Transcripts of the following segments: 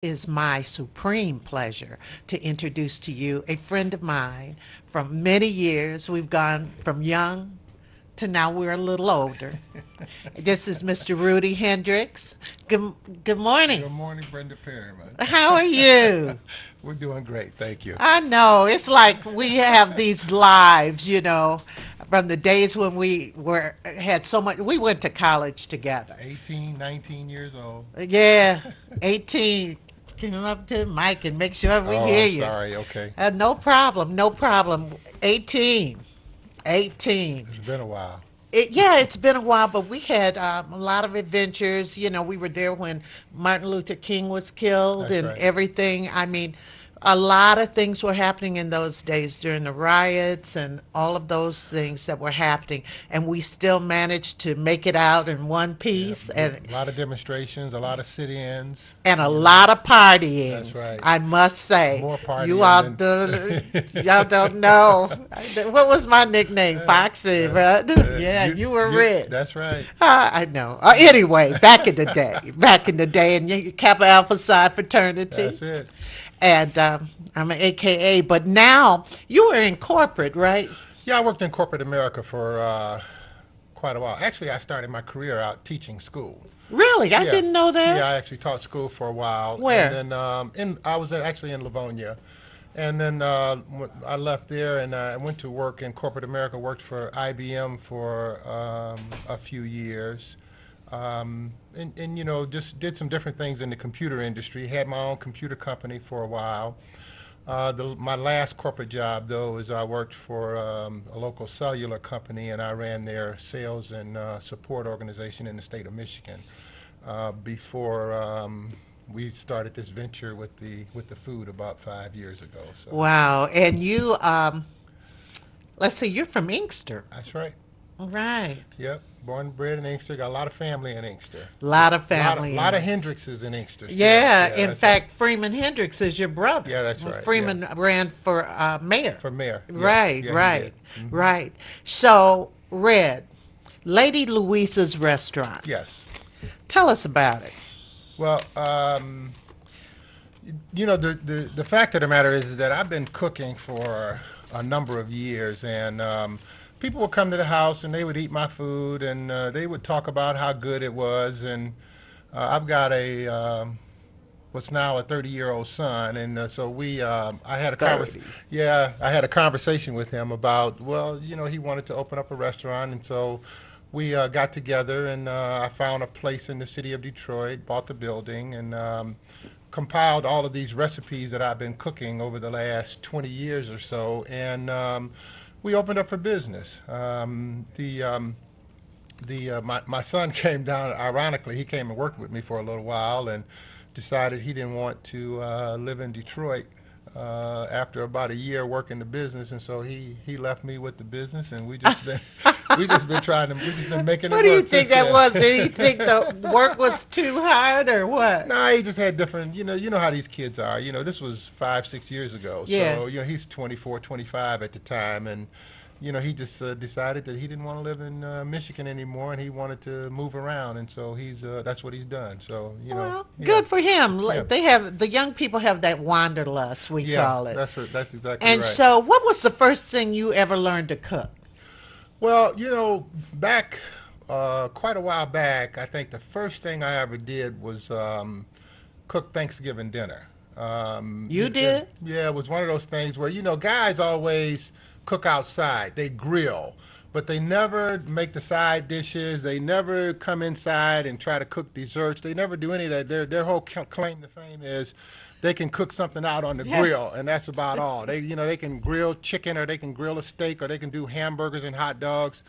Is my supreme pleasure to introduce to you a friend of mine from many years. We've gone from young to now we're a little older. This is Mr. Rudy Hendrix. Good, good morning. Good morning, Brenda Perryman. How are you? We're doing great, thank you. I know. It's like we have these lives, from the days when we were had so much. We went to college together. 18, 19 years old. Yeah, 18. Come up to the mic and make sure we Oh, hear I'm you. sorry. Okay. No problem, no problem. 18. 18. It's been a while. Yeah, it's been a while, but we had a lot of adventures. We were there when Martin Luther King was killed That's and right. everything. I mean, a lot of things were happening in those days during the riots and all of those things that were happening. And we still managed to make it out in one Yeah, piece and a lot of demonstrations, a lot of sit-ins. a lot of partying. That's right. I must say, More you partying all than. y'all don't know what was my nickname, Foxy. But yeah, you were rich. That's right. I know. Anyway, back in the day, and you Kappa Alpha Psi fraternity, That's it. and I'm an AKA. But now you were in corporate, right? Yeah, I worked in corporate America for quite a while. Actually, I started my career out teaching school. Really, I Yeah, didn't know yeah. that. I actually taught school for a while, and Where? then I was actually in Livonia, and then I left there and I went to work in corporate America. Worked for IBM for a few years, and just did some different things in the computer industry. Had my own computer company for a while. My last corporate job, though, is I worked for a local cellular company, and I ran their sales and support organization in the state of Michigan before we started this venture with the food about 5 years ago. So Wow. And you, let's see, you're from Inkster, that's right. right? Yep, born and bred in Inkster. Got a lot of family in Inkster. A lot of A family lot in of it. Hendrixes in Inkster still. Yeah, Yeah, in that's right. fact, Freeman Hendrix is your brother. Yeah, that's Well, right. Yeah, Freeman ran for mayor. for mayor. Yeah, Right, yeah, he did. right, right. So, Red, Lady Louisa's restaurant. Yes. Tell us about it. Well, the fact of the matter is that I've been cooking for a number of years, and people would come to the house and they would eat my food, and they would talk about how good it was. And I've got a what's now a 30-year-old son, and so I had a 30. I had a conversation with him about, well, he wanted to open up a restaurant, and so we got together, and I found a place in the city of Detroit, bought the building, and compiled all of these recipes that I've been cooking over the last 20 years or so, and we opened up for business. My son came down. Ironically, he came and worked with me for a little while, and decided he didn't want to live in Detroit after about a year working the business, and so he left me with the business, and we just been making What it do you work think since that then. was? Did he think the work was too hard or what? Nah, he just had different, you know how these kids are. This was 5, 6 years ago. Yeah. So, he's 24, 25 at the time. And, he just decided that he didn't want to live in Michigan anymore and he wanted to move around. And so that's what he's done. So, Well, yeah, good for him. yeah, They have the young people have that wanderlust, we yeah, call it. that's exactly And right. so, what was the first thing you ever learned to cook? Well, back quite a while back, I think the first thing I ever did was cook Thanksgiving dinner. You did? Yeah, it was one of those things where, guys always cook outside. They grill, but they never make the side dishes. They never come inside and try to cook desserts. They never do any of that. Their whole claim to fame is they can cook something out on the Yeah. grill, and that's about all. They can grill chicken, or they can grill a steak, or they can do hamburgers and hot dogs.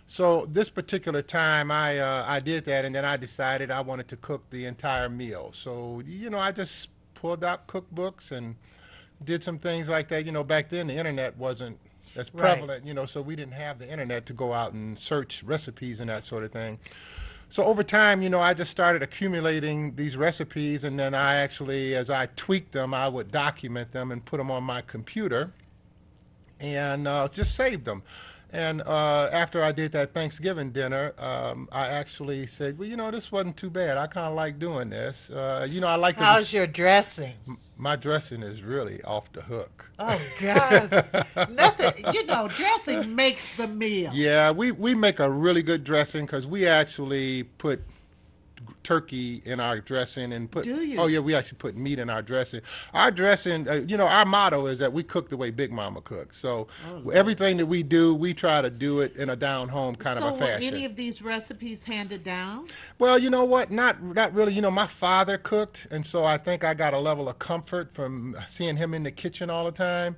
So this particular time, I did that, and then I decided I wanted to cook the entire meal. So I just pulled out cookbooks and did some things like that. Back then the internet wasn't as Right. prevalent. So we didn't have the internet to go out and search recipes and that sort of thing. So over time, I just started accumulating these recipes, and then I actually, as I tweaked them, I would document them and put them on my computer and just saved them. And after I did that Thanksgiving dinner, I actually said, well, this wasn't too bad. I kind of like doing this. I like to. How's your dressing? My dressing is really off the hook. Oh gosh, nothing. Dressing makes the meal. Yeah, we make a really good dressing because we actually put turkey in our dressing and put. Do you? Oh yeah, we actually put meat in our dressing. Our dressing, our motto is that we cook the way Big Mama cooks. So Oh Lord. everything that we do, we try to do it in a down home kind of So a were fashion. any of these recipes handed down? Well, you know what? Not really. My father cooked, and so I think I got a level of comfort from seeing him in the kitchen all the time.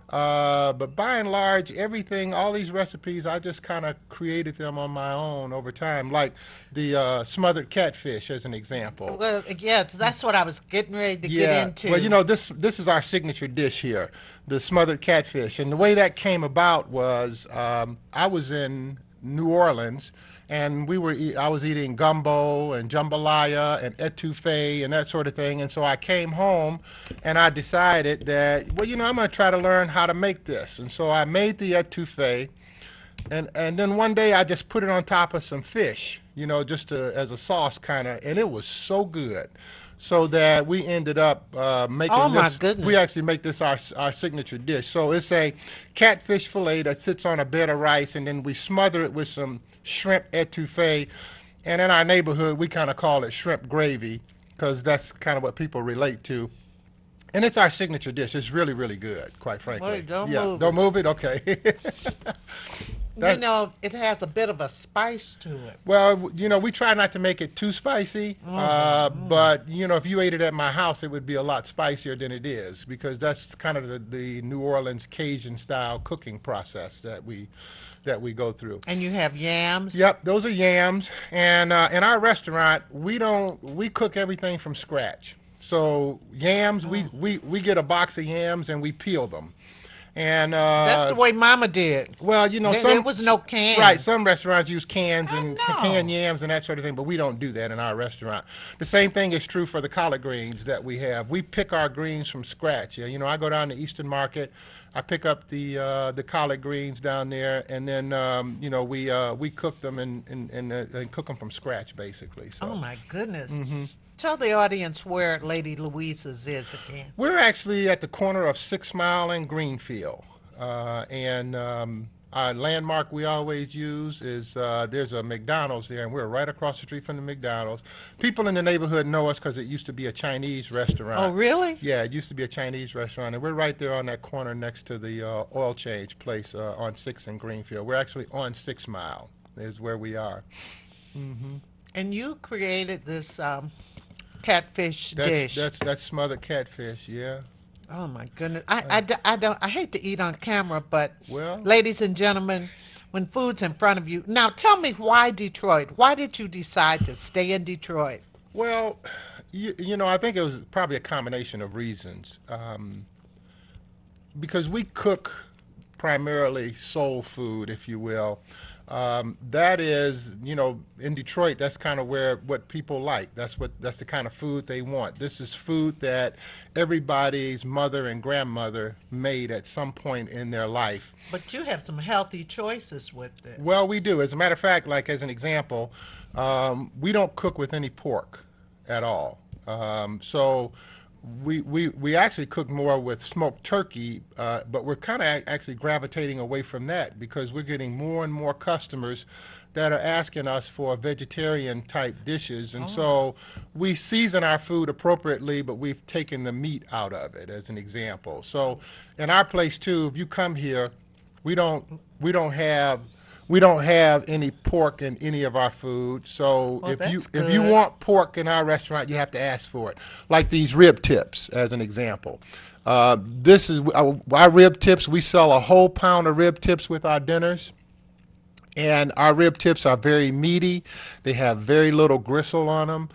But by and large, everything, all these recipes, I just kind of created them on my own over time. Like the smothered catfish, as an example. Well, yeah, that's what I was getting ready to get Yeah. into. Well, this is our signature dish here, the smothered catfish. And the way that came about was I was in New Orleans, and I was eating gumbo and jambalaya and etouffee and that sort of thing. And so I came home, and I decided that, well, I'm going to try to learn how to make this. And so I made the etouffee, and then one day I just put it on top of some fish, as a sauce kind of, and it was so good. So that we ended up making Oh, my this. goodness. We actually make this our signature dish. So it's a catfish fillet that sits on a bed of rice, and then we smother it with some shrimp etouffee. And in our neighborhood, we kind of call it shrimp gravy because that's kind of what people relate to. And it's our signature dish. It's really, really good, quite frankly. Wait, don't yeah, move don't move it. Okay. It has a bit of a spice to it. Well, we try not to make it too spicy, but, if you ate it at my house, it would be a lot spicier than it is because that's kind of the New Orleans Cajun-style cooking process that we go through. And you have yams? Yep, those are yams. And in our restaurant, we cook everything from scratch. So yams, we get a box of yams and we peel them. And That's the way Mama did. well, There was no can. Right, some restaurants use cans and know. canned yams and that sort of thing, but we don't do that in our restaurant. The same thing is true for the collard greens that we have. We pick our greens from scratch. Yeah, I go down to Eastern Market, I pick up the collard greens down there, and then we cook them and cook them from scratch basically. So. Oh my goodness. Tell the audience where Lady Louisa's is again. We're actually at the corner of 6 Mile and Greenfield. And our landmark we always use is there's a McDonald's there, and we're right across the street from the McDonald's. People in the neighborhood know us because it used to be a Chinese restaurant. Oh, really? Yeah, it used to be a Chinese restaurant, and we're right there on that corner next to the oil change place on 6 and Greenfield. We're actually on 6 Mile is where we are. And you created this catfish dish. That's smothered catfish, yeah. Oh my goodness! I hate to eat on camera, but Well- ladies and gentlemen, when food's in front of you, now tell me why Detroit? Why did you decide to stay in Detroit? Well, I think it was probably a combination of reasons. Because we cook primarily soul food, if you will. That is, in Detroit, that's kind of what people like. That's the kind of food they want. This is food that everybody's mother and grandmother made at some point in their life. But you have some healthy choices with this. Well, we do. As a matter of fact, like as an example, we don't cook with any pork at all. So we actually cook more with smoked turkey, but we're kind of actually gravitating away from that because we're getting more and more customers that are asking us for vegetarian type dishes. And so we season our food appropriately, but we've taken the meat out of it as an example. So in our place too, if you come here, we don't have any pork in any of our food. So Well, if you that's good. want pork in our restaurant, you have to ask for it. Like these rib tips, as an example. This is our rib tips. We sell a whole pound of rib tips with our dinners. And our rib tips are very meaty. They have very little gristle on them.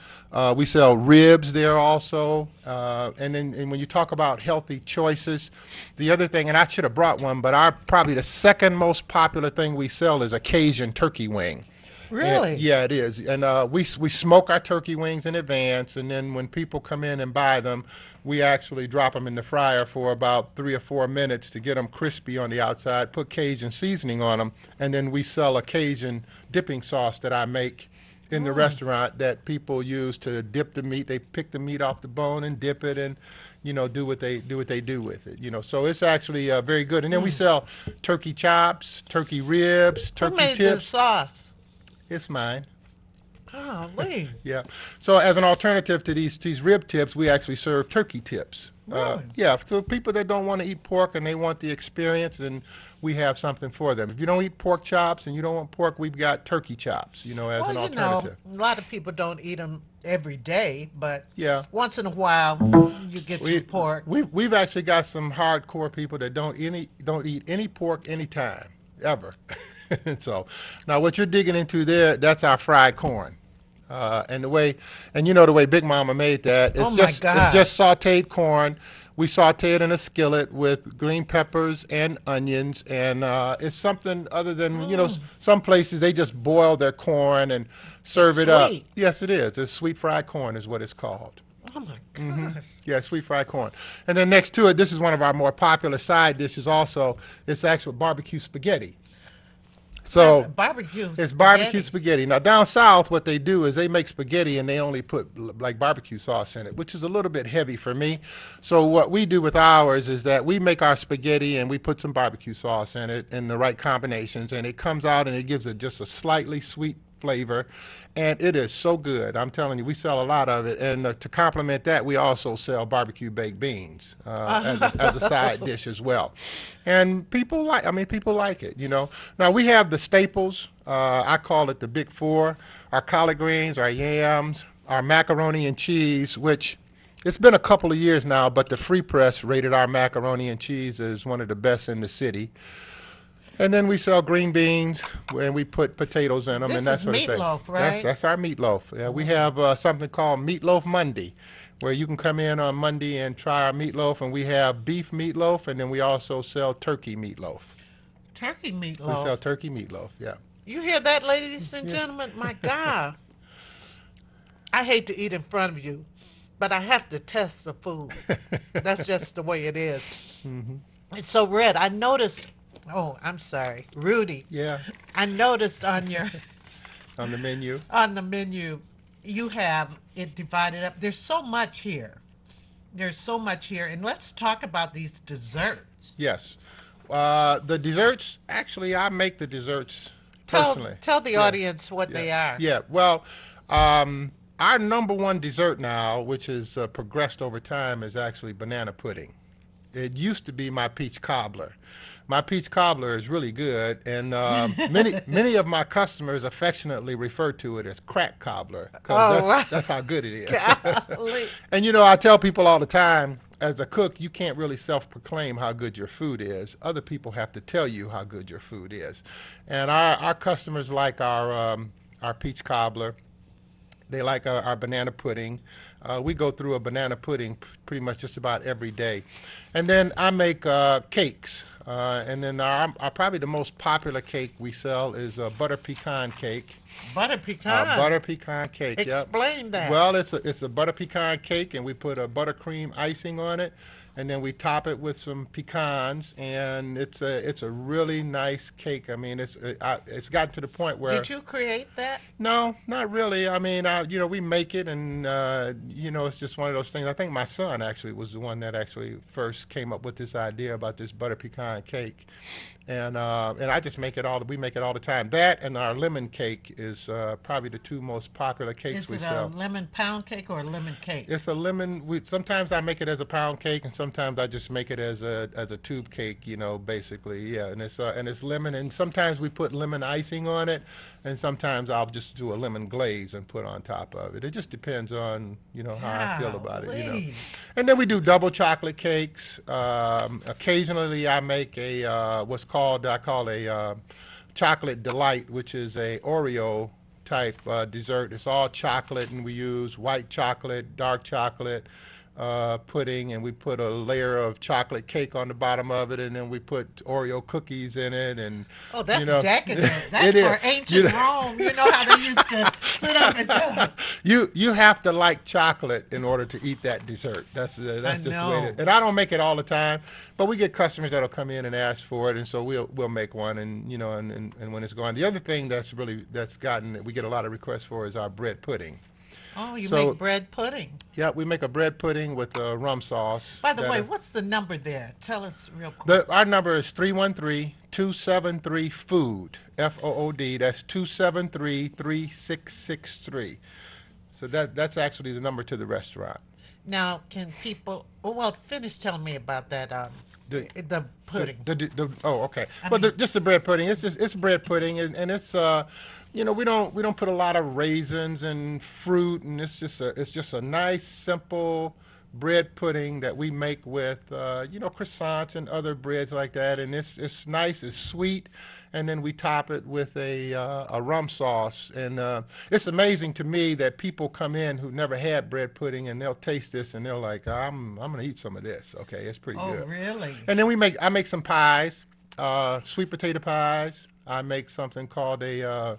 We sell ribs there also. And when you talk about healthy choices, the other thing, and I should have brought one, but probably the second most popular thing we sell is a Cajun turkey wing. Really? And, yeah, it is. And we smoke our turkey wings in advance, and then when people come in and buy them, we actually drop them in the fryer for about 3 or 4 minutes to get them crispy on the outside, put Cajun seasoning on them, and then we sell a Cajun dipping sauce that I make in the restaurant that people use to dip the meat. They pick the meat off the bone and dip it and, do what they do with it. So it's actually very good. And then we sell turkey chops, turkey ribs, Who turkey made this tips. sauce? It's mine. Golly. Yeah. So as an alternative to these rib tips, we actually serve turkey tips. Really? Yeah. So people that don't want to eat pork and they want the experience, then we have something for them. If you don't eat pork chops and you don't want pork, we've got turkey chops. As Well, an alternative. a lot of people don't eat them every day, but Yeah. once in a while you get some pork. We've actually got some hardcore people that don't eat any pork anytime ever. So now what you're digging into there, that's our fried corn. And the way Big Mama made that, Oh my God. it's just sautéed corn. We saute it in a skillet with green peppers and onions, and it's something other than some places they just boil their corn and serve it up. Sweet. Yes, it is. It's sweet fried corn is what it's called. Oh my gosh. Yeah, sweet fried corn. And then next to it, this is one of our more popular side dishes. Also, it's actual barbecue spaghetti. So Barbecue. it's barbecue spaghetti. Now down south, what they do is they make spaghetti and they only put like barbecue sauce in it, which is a little bit heavy for me. So what we do with ours is that we make our spaghetti and we put some barbecue sauce in it in the right combinations, and it comes out and it gives it just a slightly sweet flavor, and it is so good. I'm telling you, we sell a lot of it, and to complement that, we also sell barbecue baked beans as a side dish as well. And people like it. Now we have the staples. I call it the big four: our collard greens, our yams, our macaroni and cheese, which it's been a couple of years now, but the Free Press rated our macaroni and cheese as one of the best in the city. And then we sell green beans, and we put potatoes in them, This and that is sort of thing. meatloaf, right? That's our meatloaf. Yeah, we have something called Meatloaf Monday, where you can come in on Monday and try our meatloaf, and we have beef meatloaf, and then we also sell turkey meatloaf. Turkey We meatloaf. sell turkey meatloaf, yeah. You hear that, ladies and gentlemen? My God. I hate to eat in front of you, but I have to test the food. That's just the way it is. It's so red. I noticed. Oh, I'm sorry, Rudy. Yeah, I noticed on your on the menu. you have it divided up. There's so much here. And let's talk about these desserts. Yes. The desserts, actually, I make the desserts personally. Tell the Yeah. audience what they are. Yeah, well, our number one dessert now, which has progressed over time, is actually banana pudding. It used to be my peach cobbler. My peach cobbler is really good, and many of my customers affectionately refer to it as crack cobbler, because Oh, wow. that's how good it is. Golly. And I tell people all the time, as a cook, you can't really self-proclaim how good your food is. Other people have to tell you how good your food is. And our customers like our peach cobbler. They like our banana pudding. We go through a banana pudding pretty much just about every day. And then I make cakes. And then probably the most popular cake we sell is a butter pecan cake. Butter pecan. Butter pecan cake. Yep. Explain that. Well, it's a butter pecan cake, and we put a buttercream icing on it, and then we top it with some pecans, and it's a really nice cake. I mean, it's gotten to the point where Did you create that? no, not really. I mean, we make it, and it's just one of those things. I think my son actually was the one that actually first came up with this idea about this butter pecan cake, and I just make it all. We make it all the time. That and our lemon cake is probably the two most popular cakes Is we it sell. a lemon pound cake or a lemon cake? It's a lemon. Sometimes I make it as a pound cake, and sometimes I just make it as a tube cake. Basically, yeah. And it's lemon, and sometimes we put lemon icing on it, and sometimes I'll just do a lemon glaze and put on top of it. It just depends on how I feel about it. Golly. And then we do double chocolate cakes. Occasionally, I make I call a chocolate delight, which is a Oreo type dessert. It's all chocolate, and we use white chocolate, dark chocolate, pudding, and we put a layer of chocolate cake on the bottom of it, and then we put Oreo cookies in it, and Oh, that's you know, decadent. it That's is. for You ancient Rome. You know how they used to sit up and do it. you have to like chocolate in order to eat that dessert. I That's just the way it is. know. And I don't make it all the time, but we get customers that'll come in and ask for it, and so we'll make one, and and when it's gone. The other thing that's gotten that we get a lot of requests for is our bread pudding. Oh, you So make bread pudding. yeah, we make a bread pudding with rum sauce. By the way, what's the number there? Tell us real quick. Our number is 313-273-FOOD, FOOD. That's 273-3663. So that's actually the number to the restaurant. Now, can people? Oh, well, finish telling me about that. The pudding. Oh, okay. I But mean- just the bread pudding. It's bread pudding, and it's we don't put a lot of raisins and fruit, and it's just a nice simple bread pudding that we make with croissants and other breads like that, and it's nice, it's sweet, and then we top it with a rum sauce, and it's amazing to me that people come in who never had bread pudding, and they'll taste this and they're like, I'm gonna eat some of this. Okay, it's pretty Oh, good. really? And then I make some pies, sweet potato pies. I make something called a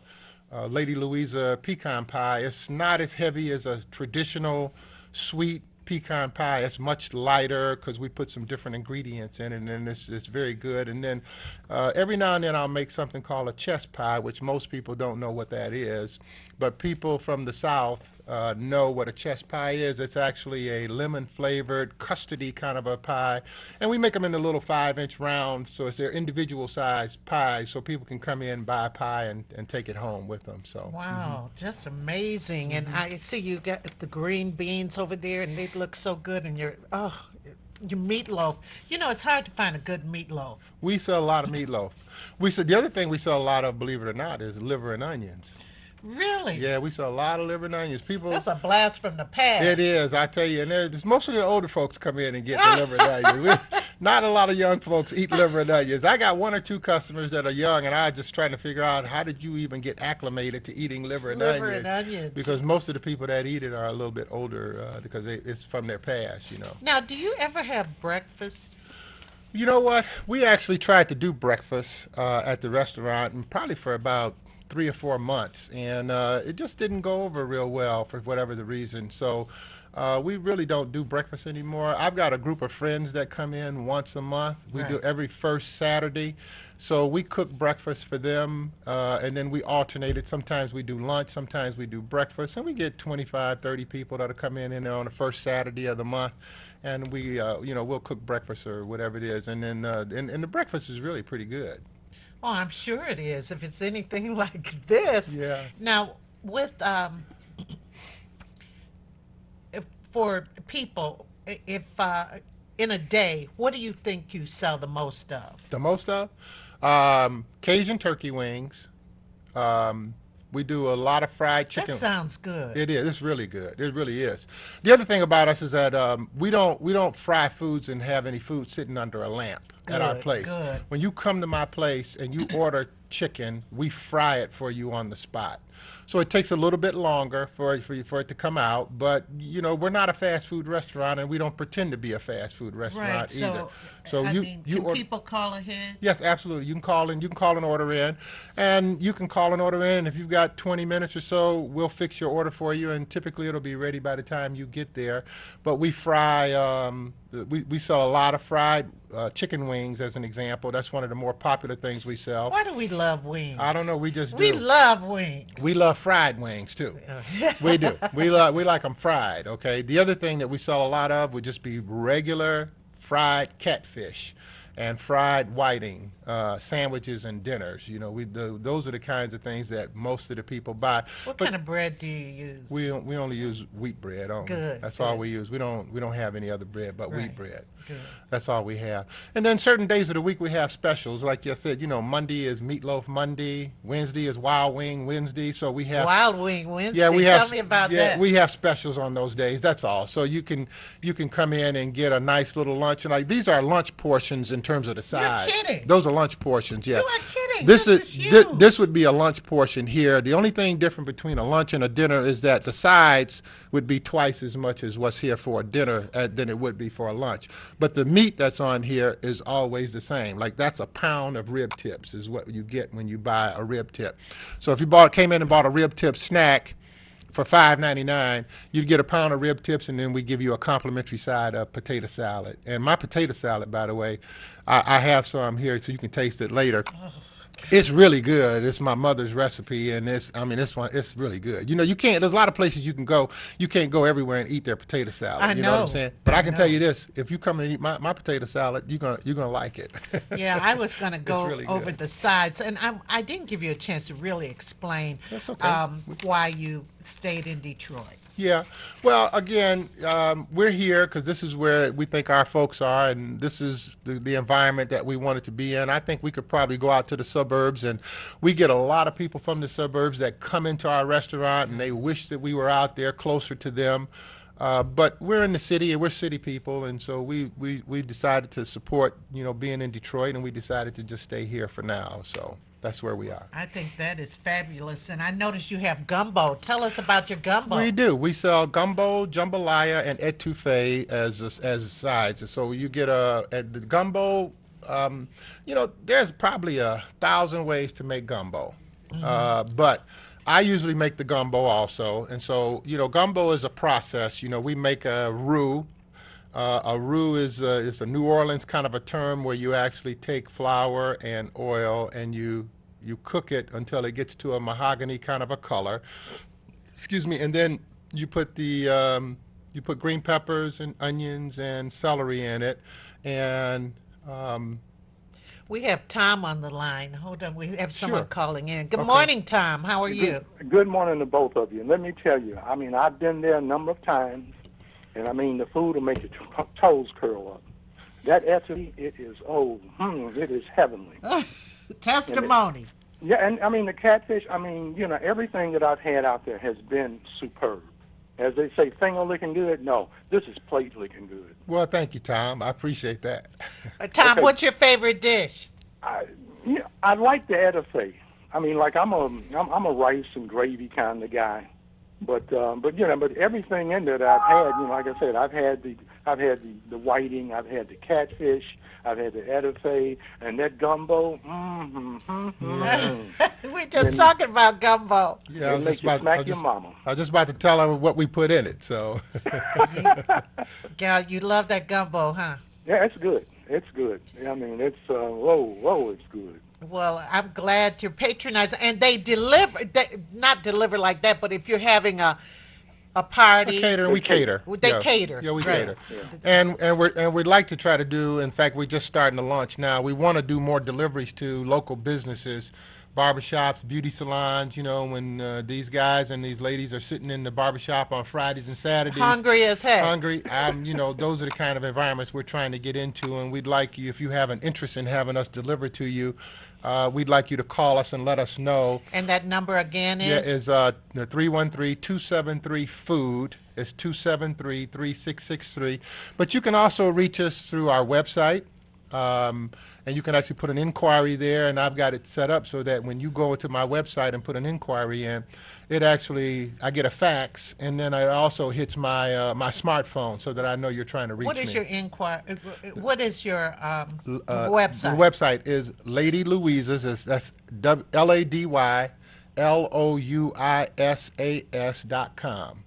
Lady Louisa pecan pie. It's not as heavy as a traditional sweet pecan pie. It's much lighter because we put some different ingredients in it, and it's very good. And then every now and then I'll make something called a chess pie, which most people don't know what that is, but people from the South know what a chess pie is. It's actually a lemon-flavored, custardy kind of a pie, and we make them in a little 5-inch round, so it's their individual size pies, so people can come in, buy a pie, and take it home with them. So Wow, just amazing. And I see you got the green beans over there, and they look so good. And your meatloaf. You know, it's hard to find a good meatloaf. we sell a lot of meatloaf. The other thing we sell a lot of, believe it or not, is liver and onions. Really? Yeah, we sell a lot of liver and onions. People. That's a blast from the past. It is, I tell you, and there's mostly the older folks come in and get the liver and onions. Not a lot of young folks eat liver and onions. I got 1 or 2 customers that are young, and I just trying to figure out how did you even get acclimated to eating liver and Liver onions? and onions. Because most of the people that eat it are a little bit older because it's from their past, Now, do you ever have breakfast? You know what? We actually tried to do breakfast at the restaurant, and probably for about 3 or 4 months, and it just didn't go over real well for whatever the reason. So we really don't do breakfast anymore. I've got a group of friends that come in once a month. We do Right. every first Saturday. So we cook breakfast for them, and then we alternate it. Sometimes we do lunch, sometimes we do breakfast, and we get 25, 30 people that'll come in there on the first Saturday of the month, and we'll cook breakfast or whatever it is, and then and the breakfast is really pretty good. Oh, I'm sure it is. If it's anything like this. Yeah. Now, with for people, if in a day, what do you think you sell the most of? The most of Cajun turkey wings. We do a lot of fried chicken. That sounds good. It is. It's really good. It really is. The other thing about us is that we don't fry foods and have any food sitting under a lamp at our Good, place. good. When you come to my place and you order chicken, we fry it for you on the spot. So it takes a little bit longer for it to come out, but we're not a fast food restaurant, and we don't pretend to be a fast food restaurant Right. either. So, I you mean, you can order. people call ahead? Yes, absolutely. You can call in. You can call an order in, and you can call an order in. And if you've got 20 minutes or so, we'll fix your order for you, and typically it'll be ready by the time you get there. But we fry. We sell a lot of fried chicken wings, as an example. That's one of the more popular things we sell. Why do we love wings? I don't know. We just We do. love wings. We love fried wings too. We do. We like them fried. Okay. The other thing that we sell a lot of would just be regular fried catfish and fried whiting sandwiches and dinners. Those are the kinds of things that most of the people buy. What But kind of bread do you use? we only use wheat bread only. Good, That's all good. we use. We don't have any other bread but wheat Right. bread. Good. That's all we have. And then certain days of the week we have specials. Like I said, Monday is Meatloaf Monday. Wednesday is Wild Wing Wednesday. So we have Wild Wing Wednesday. yeah, we have. Tell me about yeah, that. we have specials on those days. That's all. So you can come in and get a nice little lunch. And these are lunch portions in terms of the size. kidding. Those are lunch portions. Yeah. You are kidding. dang, this is huge. This would be a lunch portion here. The only thing different between a lunch and a dinner is that the sides would be twice as much as what's here for a dinner than it would be for a lunch. But the meat that's on here is always the same. Like that's a pound of rib tips is what you get when you buy a rib tip. So if you came in and bought a rib tip snack for $5.99, you'd get a pound of rib tips, and then we give you a complimentary side of potato salad. And my potato salad, by the way, I have some here so you can taste it later. It's really good. It's my mother's recipe, and it's really good. You know, you can't. There's a lot of places you can go. You can't go everywhere and eat their potato salad. I You know what I'm know. saying? But I can know. tell you this: if you come and eat my potato salad, you're gonna like it. Yeah, I was going to go really over good. the sides, and I didn't give you a chance to really explain That's okay. why you stayed in Detroit. Yeah. Well, again, we're here because this is where we think our folks are, and this is the environment that we wanted to be in. I think we could probably go out to the suburbs, and we get a lot of people from the suburbs that come into our restaurant, and they wish that we were out there closer to them. But we're in the city, and we're city people, and so we decided to support, being in Detroit, and we decided to just stay here for now. So that's where we are. I think that is fabulous, and I noticed you have gumbo. Tell us about your gumbo. We do. We sell gumbo, jambalaya, and etouffee as sides. And so you get at the gumbo. There's probably 1,000 ways to make gumbo, but I usually make the gumbo also. And so gumbo is a process. We make a roux. A roux is a New Orleans kind of a term where you actually take flour and oil and you cook it until it gets to a mahogany kind of a color. Excuse me, and then you put you put green peppers and onions and celery in it, and We have Tom on the line. Hold on, we have someone Sure. calling in. Good Okay. morning, Tom. How are you? Good morning to both of you. Let me tell you, I've been there a number of times, and the food will make your toes curl up. That etouffee, it is heavenly. Testimony. Yeah, and the catfish, everything that I've had out there has been superb. As they say, finger licking good. No, this is plate licking good. well, thank you, Tom. I appreciate that. Tom, Okay. what's your favorite dish? I like the etouffee. I'm a rice and gravy kind of guy, but everything in there that I've had, like I said, I've had the whiting, I've had the catfish, I've had the etouffee, and that gumbo. We're just talking about gumbo. Yeah, It make you smack your mama. I was just about to tell her what we put in it. So Gal, you love that gumbo, huh? Yeah, it's good. It's good. It's it's good. Well, I'm glad you're patronizing, and they deliver. Not deliver like that, but if you're having a party, catering, we cater. They Yeah. cater. Yeah, we Right. cater. And we'd like to try to do. In fact, we're just starting to launch now. We want to do more deliveries to local businesses, barbershops, beauty salons. When these guys and these ladies are sitting in the barbershop on Fridays and Saturdays, Hungry as heck. hungry. Those are the kind of environments we're trying to get into, and we'd like you, if you have an interest in having us deliver to you, we'd like you to call us and let us know. And that number again Yeah, is? is 313-273-FOOD. It's 273-3663. But you can also reach us through our website, and you can actually put an inquiry there, and I've got it set up so that when you go to my website and put an inquiry in, I get a fax, and then it also hits my my smartphone so that I know you're trying to reach me. What is your inquiry? What is your The website? website is Lady Louisa's. That's LadyLouisas.com.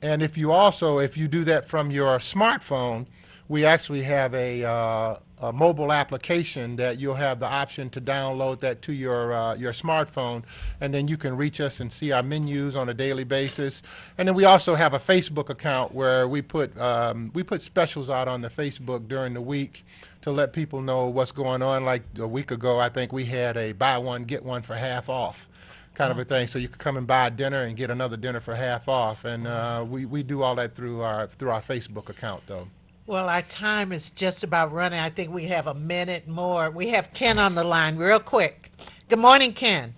And if you do that from your smartphone, we actually have a mobile application that you'll have the option to download that to your smartphone, and then you can reach us and see our menus on a daily basis. And then we also have a Facebook account where we put specials out on the Facebook during the week to let people know what's going on. Like a week ago, I think we had a buy one get one for half off kind of a thing, so you could come and buy a dinner and get another dinner for half off. And we do all that through our Facebook account, though. Well, our time is just about running. I think we have a minute more. We have Ken on the line real quick. Good morning, Ken.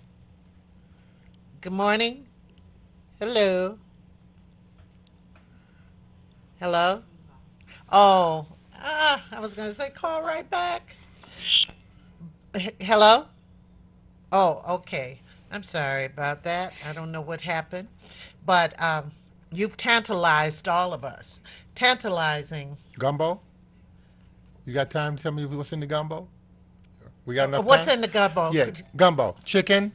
Good morning. Hello. Hello? Oh, I was going to say call right back. Hello? Oh, okay. I'm sorry about that. I don't know what happened, but you've tantalized all of us. Tantalizing. Gumbo? You got time to tell me what's in the gumbo? We got enough What's time? in the gumbo? Yeah, gumbo. Chicken,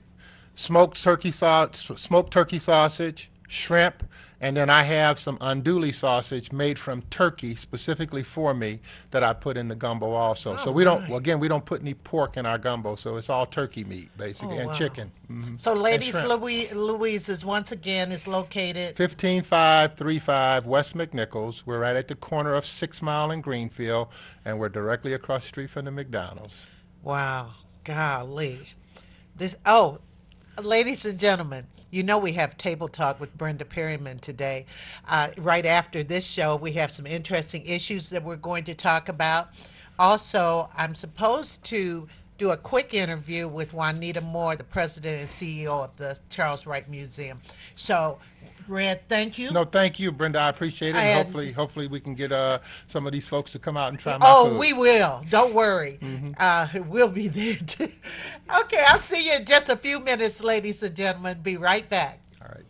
smoked turkey sausage, shrimp, and then I have some andouille sausage made from turkey specifically for me that I put in the gumbo also. Oh So we don't, my. well, again, we don't put any pork in our gumbo, so it's all turkey meat basically Oh and wow. chicken So, and ladies, shrimp. Louisa's once again is located. 15535 West McNichols. We're right at the corner of 6 Mile and Greenfield, and we're directly across the street from the McDonald's. Wow, golly. This, oh, ladies and gentlemen, you know we have Table Talk with Brenda Perryman today. Right after this show, we have some interesting issues that we're going to talk about. Also, I'm supposed to do a quick interview with Juanita Moore, the president and CEO of the Charles Wright Museum. So, Red, thank you. No, thank you, Brenda. I appreciate it, and And hopefully we can get some of these folks to come out and try my oh, food. we will. Don't worry. We'll be there too. Okay, I'll see you in just a few minutes, ladies and gentlemen. Be right back. All right.